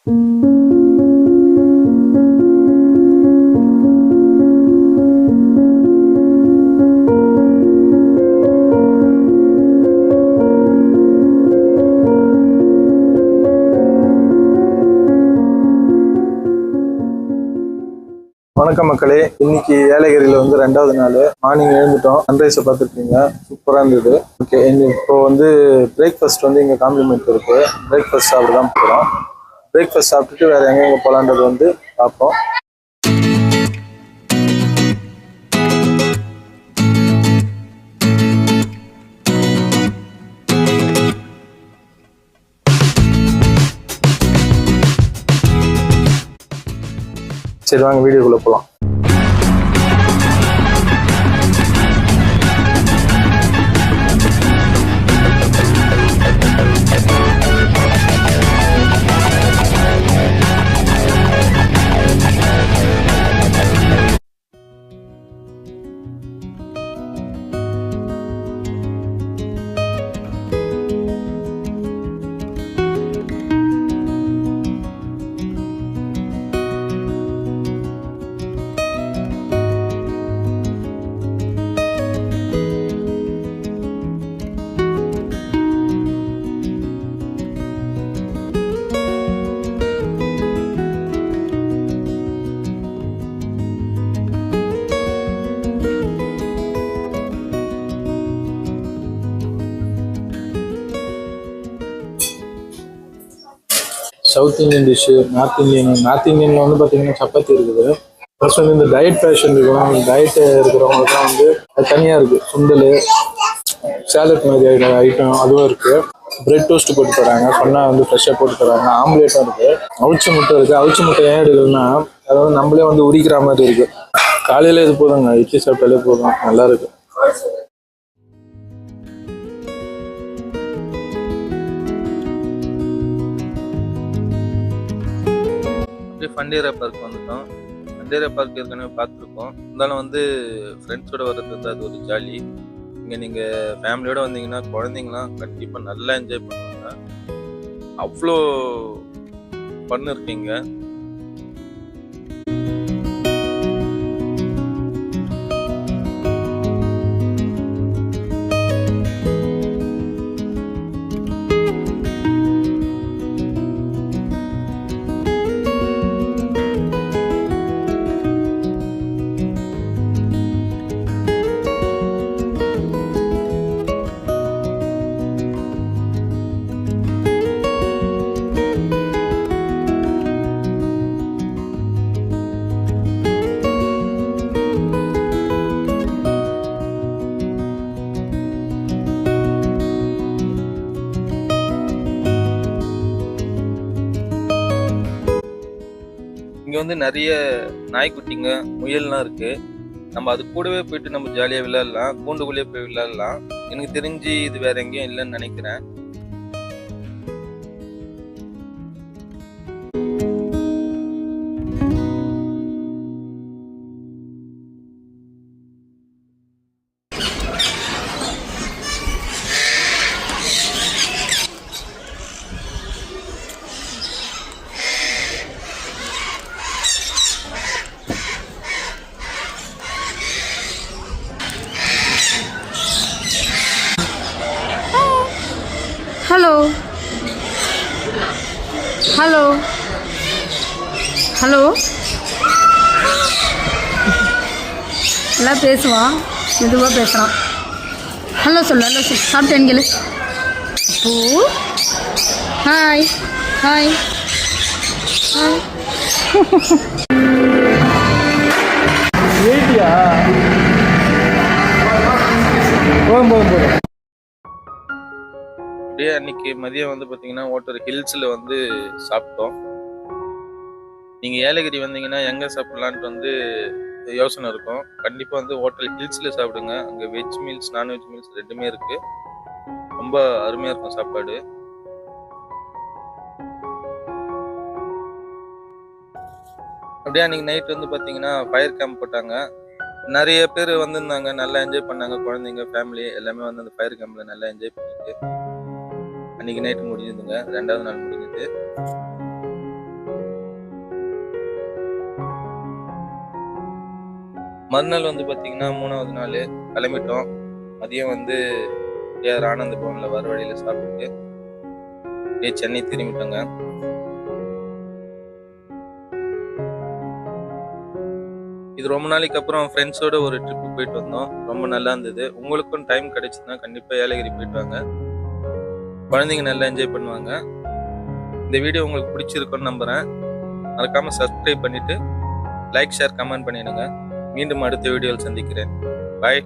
வணக்கம் மக்களே, இன்னைக்கு ஏலகிரியில வந்து 2வது நாள். மார்னிங் எழுந்துட்டோம், சன்ரைஸை பார்த்துருக்கீங்க, சூப்பராக இருந்தது. ஓகே, இப்போ வந்து பிரேக்ஃபாஸ்ட் வந்து இங்கே காம்ப்ளிமெண்ட் இருக்கு. பிரேக்ஃபாஸ்ட் சாப்பிட தான் போகிறோம். பிரேக்ஃபாஸ்ட் சாப்பிட்டுட்டு வேற எங்கே போகலான்றது வந்து பார்ப்போம். சரி, வாங்க வீடியோக்குள்ள போகலாம். சவுத் இந்தியன் டிஷ்ஷு, நார்த் இந்தியனில் வந்து பார்த்தீங்கன்னா சப்பாத்தி இருக்குது. ப்ளஸ் வந்து இந்த டயட் பேஷன் இருக்கிறவங்க, டயட் இருக்கிறவங்களுக்குலாம் வந்து அது தனியாக இருக்குது. சுண்டல், சேலட் மாதிரி ஐட்டம் அதுவும் இருக்குது. பிரெட் டோஸ்ட் போட்டு தராங்க, சொன்னால் வந்து ஃப்ரெஷ்ஷாக போட்டு தராங்க. ஆம்லேட்டும் இருக்குது. அவிச்ச முட்டை இருக்குது. அவிச்ச முட்டை ஏன் எடுக்குதுன்னா அதாவது நம்மளே வந்து உரிக்கிற மாதிரி இருக்குது. காலையில் இது போதுங்க, இட்லி சாப்பிட்டாலே போதும், நல்லா இருக்குது. ஃபண்டேரா பார்க் வந்துட்டோம். ஃபண்டேரா பார்க் ஏற்கனவே பார்த்துருக்கோம். இருந்தாலும் வந்து ஃப்ரெண்ட்ஸோட வர்றது வந்து அது ஒரு ஜாலி. இங்கே நீங்கள் ஃபேமிலியோட வந்தீங்கன்னா குழந்தைங்களாம் கண்டிப்பாக நல்லா என்ஜாய் பண்ணுவாங்க. அவ்வளோ ஃபன் இருக்கீங்க. இங்கே வந்து நிறைய நாய்க்குட்டிங்க, முயல்லாம் இருக்கு. நம்ம அது கூடவே போயிட்டு நம்ம ஜாலியாக விளையாடலாம், கூண்டுக்குள்ளேயே போய் விளையாடலாம். எனக்கு தெரிஞ்சு இது வேற எங்கேயும் இல்லைன்னு நினைக்கிறேன். ஹலோ ஹலோ ஹலோ எல்லாம் பேசுவான், மெதுவாக பேசுகிறான். ஹலோ சொல்லு, ஹலோ சொல்லு. சாப்பிட்டேன் கேளு. பூ ஹாய் ஹாய் ஹாய். போதும். அப்படியே அன்னைக்கு மதியம் வந்து பார்த்தீங்கன்னா ஓட்டர் ஹில்ஸில் வந்து சாப்பிட்டோம். நீங்கள் ஏலகிரி வந்தீங்கன்னா எங்கே சாப்பிட்லான்ட்டு வந்து யோசனை இருக்கும். கண்டிப்பாக வந்து ஹோட்டல் ஹில்ஸில் சாப்பிடுங்க. அங்கே வெஜ் மீல்ஸ், நான்வெஜ் மீல்ஸ் ரெண்டுமே இருக்குது. ரொம்ப அருமையாக இருக்கும் சாப்பாடு. அப்படியே அன்றைக்கி நைட் வந்து பார்த்தீங்கன்னா ஃபயர் கேம்ப் போட்டாங்க. நிறைய பேர் வந்திருந்தாங்க, நல்லா என்ஜாய் பண்ணாங்க. குழந்தைங்க, ஃபேமிலி எல்லாமே வந்து அந்த ஃபயர் கேம்பில் நல்லா என்ஜாய் பண்ணிட்டு அன்றைக்கி நைட்டு முடிஞ்சுதுங்க. 2வது நாள் முடிஞ்சுது. மறுநாள் வந்து பார்த்தீங்கன்னா 3வது நாள் கிளம்பிட்டோம். மதியம் வந்து ஏஆர் ஆனந்த பவனில் வர வழியில் சாப்பிட்டு அப்படியே சென்னை திரும்பிட்டோங்க. இது ரொம்ப நாளைக்கு அப்புறம் ஃப்ரெண்ட்ஸோட ஒரு ட்ரிப்பு போயிட்டு வந்தோம். ரொம்ப நல்லா இருந்தது. உங்களுக்கும் டைம் கிடைச்சுன்னா கண்டிப்பாக ஏலகிரி போயிட்டு வாங்க. குழந்தைங்க நல்லா என்ஜாய் பண்ணுவாங்க. இந்த வீடியோ உங்களுக்கு பிடிச்சிருக்குன்னு நம்புகிறேன். மறக்காமல் சப்ஸ்கிரைப் பண்ணிவிட்டு லைக் ஷேர் கமெண்ட் பண்ணிடுங்க. மீண்டும் அடுத்த வீடியோவில் சந்திக்கிறேன். பாய்.